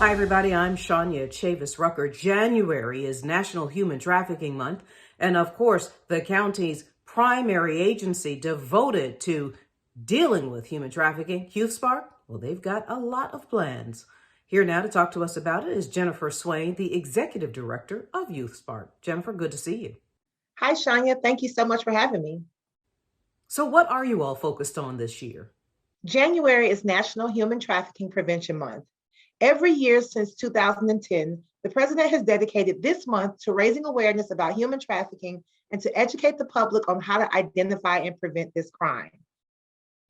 Hi, everybody. I'm Shania Chavis Rucker. January is National Human Trafficking Month. And of course, the county's primary agency devoted to dealing with human trafficking, YouthSpark, well, they've got a lot of plans. Here now to talk to us about it is Jennifer Swain, the Executive Director of YouthSpark. Jennifer, good to see you. Hi, Shania. Thank you so much for having me. So what are you all focused on this year? January is National Human Trafficking Prevention Month. Every year since 2010, the president has dedicated this month to raising awareness about human trafficking and to educate the public on how to identify and prevent this crime.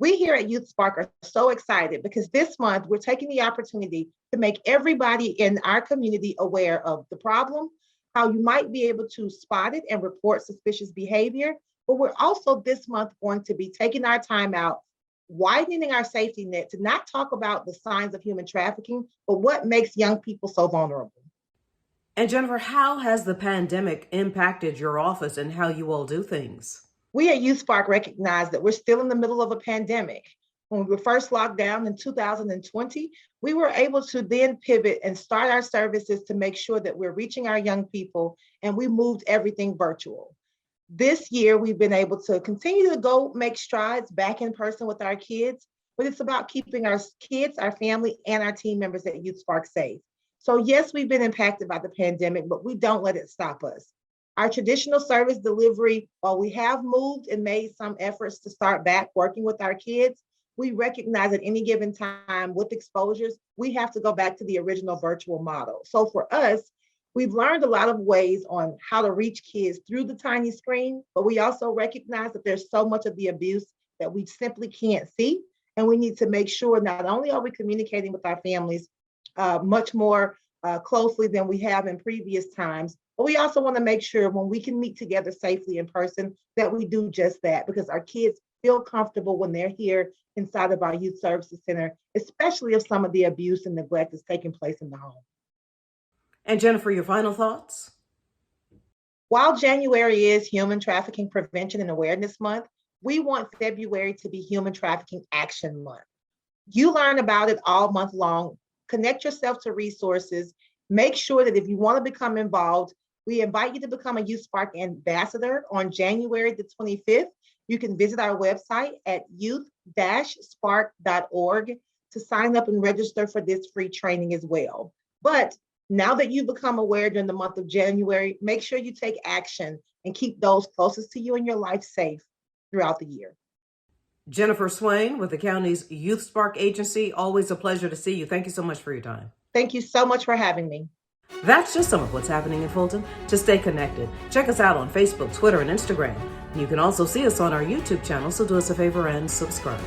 We here at YouthSpark are so excited because this month we're taking the opportunity to make everybody in our community aware of the problem, how you might be able to spot it and report suspicious behavior. But we're also this month going to be taking our time out, widening our safety net to not talk about the signs of human trafficking, but what makes young people so vulnerable. And Jennifer, how has the pandemic impacted your office and how you all do things? We at YouthSpark recognize that we're still in the middle of a pandemic. When we were first locked down in 2020, we were able to then pivot and start our services to make sure that we're reaching our young people, and we moved everything virtual. This year, we've been able to continue to go make strides back in person with our kids, but it's about keeping our kids, our family, and our team members at YouthSpark safe. So yes, we've been impacted by the pandemic, but we don't let it stop us. Our traditional service delivery, while we have moved and made some efforts to start back working with our kids, we recognize at any given time with exposures, we have to go back to the original virtual model. So for us, we've learned a lot of ways on how to reach kids through the tiny screen, but we also recognize that there's so much of the abuse that we simply can't see. And we need to make sure not only are we communicating with our families much more closely than we have in previous times, but we also want to make sure when we can meet together safely in person that we do just that, because our kids feel comfortable when they're here inside of our youth services center, especially if some of the abuse and neglect is taking place in the home. And Jennifer, your final thoughts? While January is Human Trafficking Prevention and Awareness Month, we want February to be Human Trafficking Action Month. You learn about it all month long. Connect yourself to resources. Make sure that if you want to become involved, we invite you to become a YouthSpark ambassador on January the 25th. You can visit our website at youth-spark.org to sign up and register for this free training as well. But now that you've become aware during the month of January, make sure you take action and keep those closest to you in your life safe throughout the year. Jennifer Swain with the county's YouthSpark agency. Always a pleasure to see you. Thank you so much for your time. Thank you so much for having me. That's just some of what's happening in Fulton. To stay connected, check us out on Facebook, Twitter, and Instagram. You can also see us on our YouTube channel, so do us a favor and subscribe.